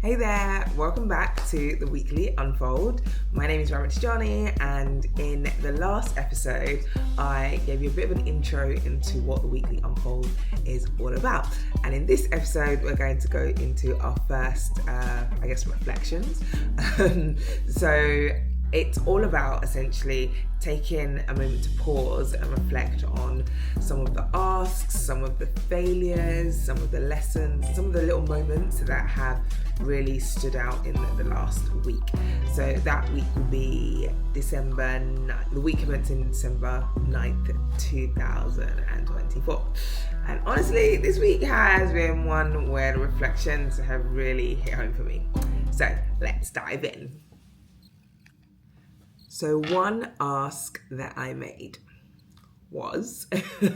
Hey there, welcome back to the weekly Unfold. My name is Ramit Johnny, and in the last episode, I gave you a bit of an intro into what the weekly Unfold is all about. And in this episode, we're going to go into our first, reflections. So it's all about essentially taking a moment to pause and reflect on some of the asks, some of the failures, some of the lessons, some of the little moments that have really stood out in the last week. So that week will be December 9th, the week commencing December 9th, 2024. And honestly, this week has been one where the reflections have really hit home for me. So let's dive in. So one ask that I made was, so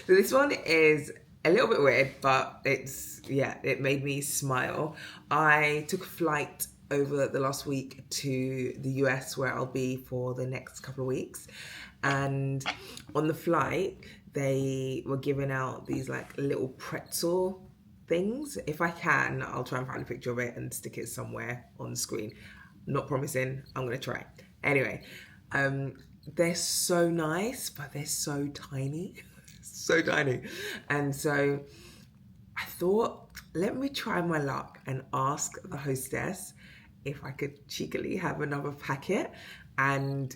this one is a little bit weird, but it made me smile. I took a flight over the last week to the US where I'll be for the next couple of weeks. And on the flight, they were giving out these like little pretzel things. If I can, I'll try and find a picture of it and stick it somewhere on the screen. Not promising, I'm going to try. Anyway, they're so nice, but they're so tiny. So tiny. And so I thought, let me try my luck and ask the hostess if I could cheekily have another packet. And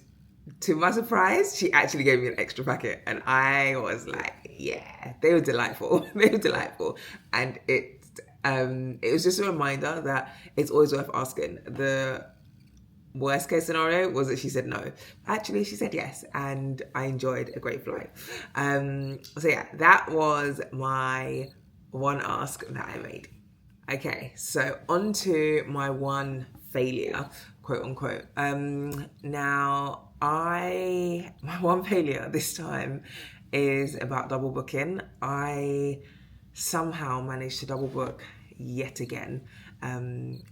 to my surprise, she actually gave me an extra packet. And I was like, yeah, they were delightful. They were delightful. And it was just a reminder that it's always worth asking. The worst case scenario was that she said no. Actually, she said yes, and I enjoyed a great flight. That was my one ask that I made. Okay, so on to my one failure, quote unquote. My one failure this time is about double booking. I somehow managed to double book yet again.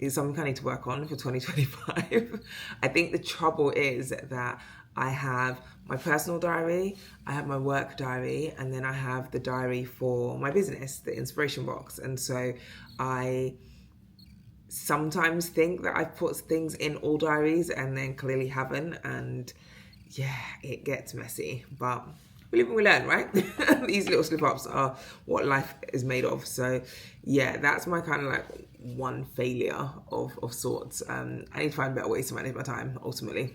It's something I need to work on for 2025. I think the trouble is that I have my personal diary, I have my work diary, and then I have the diary for my business, the inspiration box. And so I sometimes think that I've put things in all diaries and then clearly haven't. And yeah, it gets messy, but we live and we learn, right? These little slip-ups are what life is made of. So yeah, that's my kind of like one failure of sorts. I need to find better ways to manage my time, ultimately.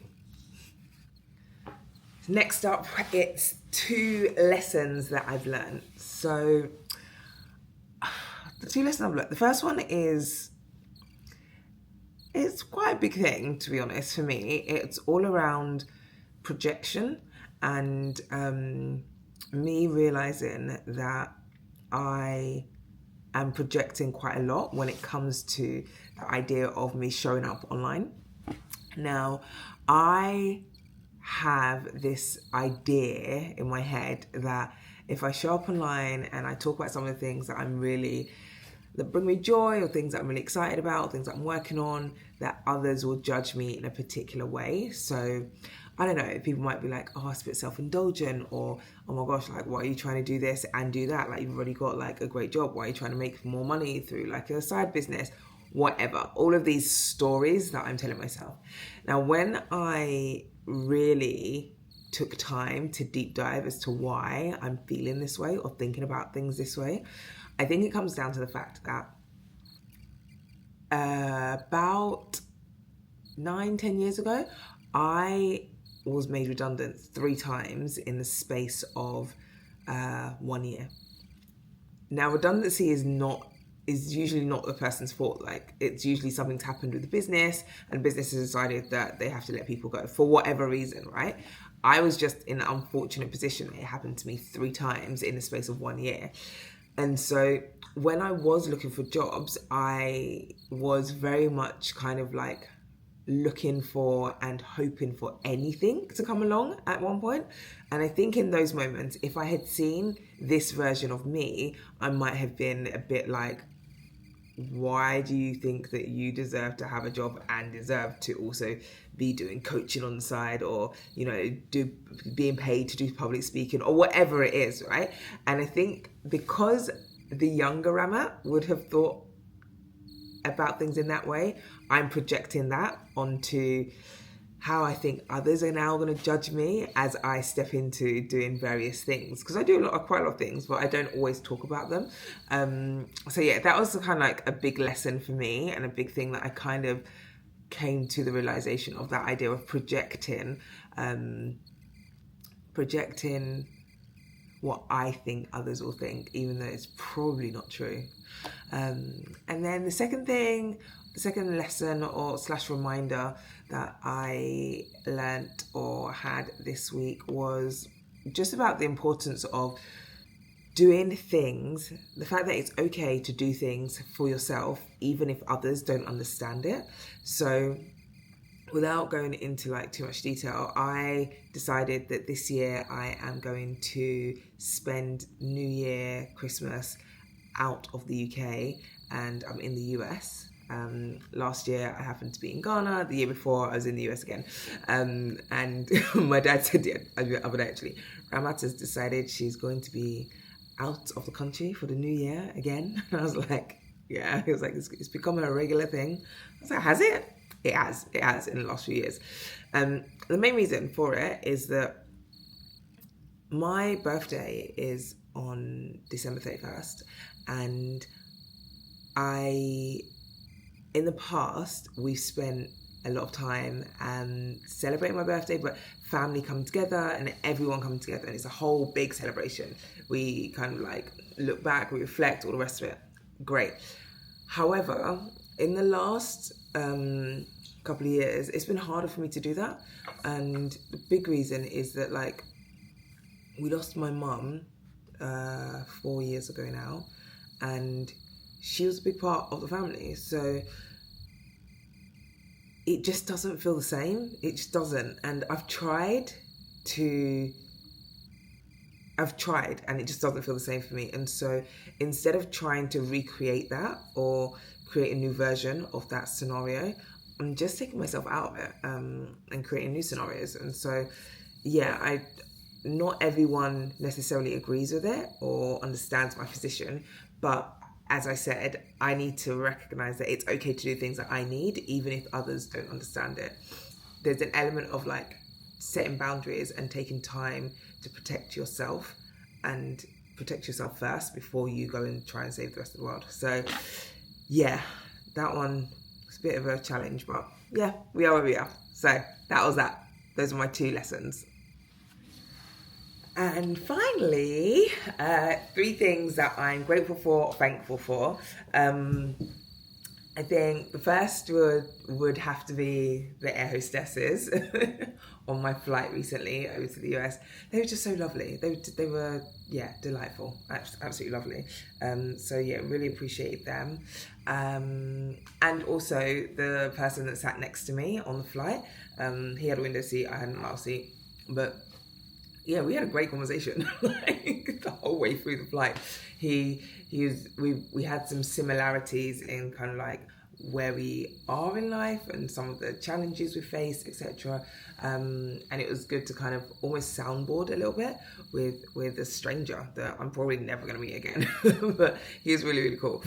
Next up, it's 2 lessons that I've learned. So the 2 lessons I've learned. The first one is, it's quite a big thing, to be honest, for me. It's all around projection and me realizing that I am projecting quite a lot when it comes to the idea of me showing up online. Now, I have this idea in my head that if I show up online and I talk about some of the things that that bring me joy, or things that I'm really excited about, things that I'm working on, that others will judge me in a particular way. So I don't know, people might be like, oh, it's a bit self-indulgent, or, oh my gosh, like, why are you trying to do this and do that? Like, you've already got like a great job. Why are you trying to make more money through like a side business? Whatever. All of these stories that I'm telling myself. Now, when I really took time to deep dive as to why I'm feeling this way or thinking about things this way, I think it comes down to the fact that about 9-10 years ago, I was made redundant 3 times in the space of 1 year. Now, redundancy is usually not the person's fault. Like, it's usually something's happened with the business, and business has decided that they have to let people go for whatever reason, right? I was just in an unfortunate position. It happened to me 3 times in the space of 1 year. And so when I was looking for jobs, I was very much kind of like looking for and hoping for anything to come along at one point. And I think in those moments, if I had seen this version of me, I might have been a bit like, why do you think that you deserve to have a job and deserve to also be doing coaching on the side, or, you know, being paid to do public speaking or whatever it is, right? And I think because the younger Rama would have thought, about things in that way, I'm projecting that onto how I think others are now going to judge me as I step into doing various things. Because I do quite a lot of things, but I don't always talk about them. So yeah, that was kind of like a big lesson for me, and a big thing that I kind of came to the realization of, that idea of projecting what I think others will think, even though it's probably not true. And then the second lesson or / reminder that I learnt or had this week was just about the importance of doing things, the fact that it's okay to do things for yourself, even if others don't understand it. So without going into like too much detail, I decided that this year I am going to spend New Year, Christmas out of the UK, and I'm in the US. Last year I happened to be in Ghana. The year before I was in the US again. And my dad said the other day actually, Ramat has decided she's going to be out of the country for the new year again. And I was like, yeah. He was like, it's become a regular thing. I was like, has it? It has in the last few years. The main reason for it is that my birthday is on December 31st, and in the past, we've spent a lot of time celebrating my birthday, but family come together and everyone comes together, and it's a whole big celebration. We kind of like look back, we reflect, all the rest of it. Great. However, in the last couple of years, it's been harder for me to do that. And the big reason is that, like, we lost my mum 4 years ago now, and she was a big part of the family. So it just doesn't feel the same. It just doesn't. And I've tried and it just doesn't feel the same for me. And so instead of trying to recreate that or create a new version of that scenario, I'm just taking myself out of it and creating new scenarios. And so, yeah, not everyone necessarily agrees with it or understands my position, but as I said, I need to recognize that it's okay to do things that I need, even if others don't understand it. There's an element of like setting boundaries and taking time to protect yourself, and protect yourself first before you go and try and save the rest of the world. So yeah, that one was a bit of a challenge, but yeah, we are where we are. So that was that. Those are my 2 lessons. And finally, 3 things that I'm grateful for, thankful for. I think the first would have to be the air hostesses on my flight recently over to the US. They were just so lovely. They were delightful, absolutely lovely. So yeah, really appreciated them. And also the person that sat next to me on the flight. He had a window seat, I had an aisle seat, but yeah, we had a great conversation like the whole way through the flight. We had some similarities in kind of like where we are in life and some of the challenges we face, etc. And it was good to kind of almost soundboard a little bit with a stranger that I'm probably never going to meet again. But he was really, really cool.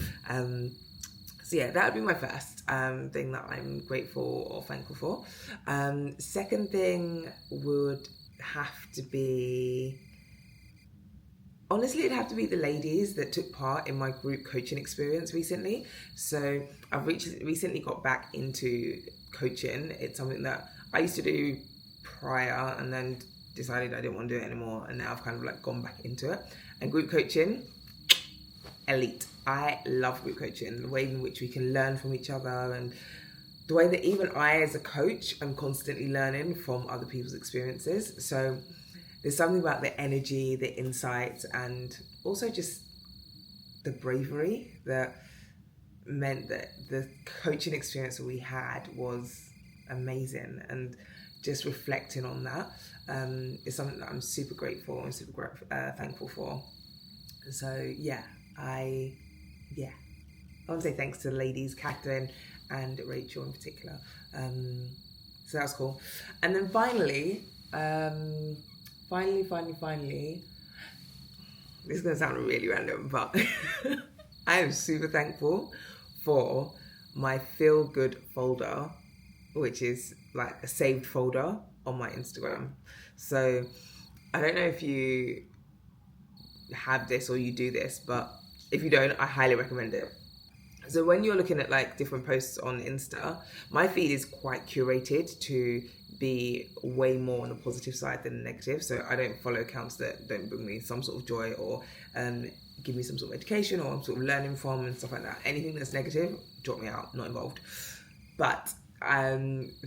So yeah, that would be my first thing that I'm grateful or thankful for. Second thing would have to be, honestly, it'd have to be the ladies that took part in my group coaching experience recently. So I've recently got back into coaching. It's something that I used to do prior and then decided I didn't want to do it anymore, and now I've kind of like gone back into it. And group coaching, elite. I love group coaching, the way in which we can learn from each other, and the way that even I, as a coach, am constantly learning from other people's experiences. So there's something about the energy, the insights, and also just the bravery that meant that the coaching experience that we had was amazing. And just reflecting on that is something that I'm super grateful and super thankful for. So yeah, I want to say thanks to the ladies, Catherine and Rachel in particular. So that's cool. And then finally, this is going to sound really random, but I am super thankful for my feel good folder, which is like a saved folder on my Instagram. So I don't know if you have this or you do this, but if you don't, I highly recommend it. So when you're looking at like different posts on Insta, my feed is quite curated to be way more on the positive side than the negative. So I don't follow accounts that don't bring me some sort of joy or give me some sort of education or I'm sort of learning from and stuff like that. Anything that's negative, drop me out, not involved. But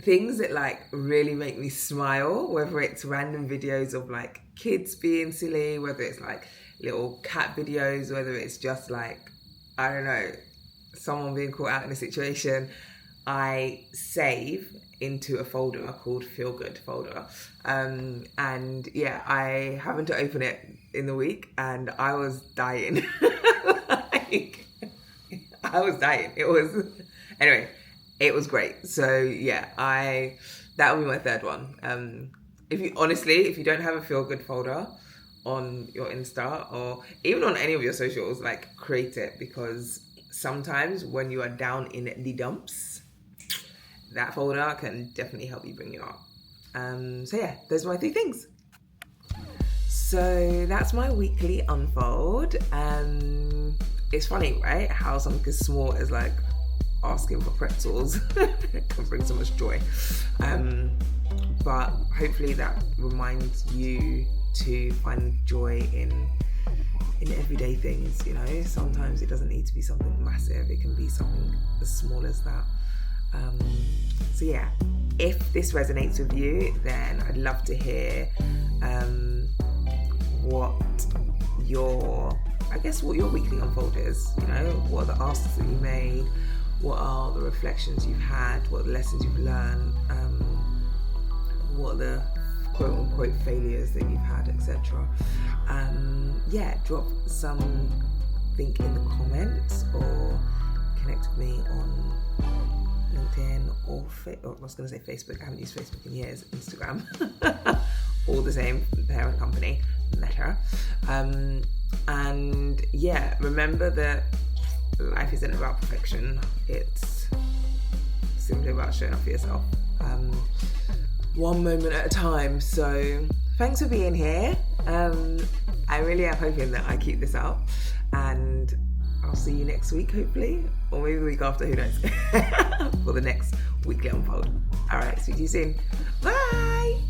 things that like really make me smile, whether it's random videos of like kids being silly, whether it's like little cat videos, whether it's just like, I don't know, someone being caught out in a situation, I save into a folder called Feel Good folder. And yeah, I happened to open it in the week and I was dying. Like, I was dying. Anyway, it was great. So yeah, that will be my third one. If you don't have a Feel Good folder on your Insta or even on any of your socials, like create it, because sometimes when you are down in the dumps, that folder can definitely help you bring you up. So yeah, those are my 3 things. So that's my weekly unfold. It's funny, right? How something as small as like asking for pretzels can bring so much joy. But hopefully that reminds you to find joy in everyday things, you know. Sometimes it doesn't need to be something massive, it can be something as small as that. So yeah, if this resonates with you, then I'd love to hear what your weekly unfold is. You know, what are the asks that you made, what are the reflections you've had, what are the lessons you've learned, what are the quote unquote failures that you've had, etc. Yeah, drop something in the comments or connect with me on LinkedIn or I was going to say Facebook. I haven't used Facebook in years. Instagram, all the same, parent company, Meta. And yeah, remember that life isn't about perfection. It's simply about showing up for yourself, one moment at a time. So thanks for being here. I really am hoping that I keep this up, and I'll see you next week, hopefully, or maybe the week after, who knows, for the next weekly unfold. All right, see you soon. Bye.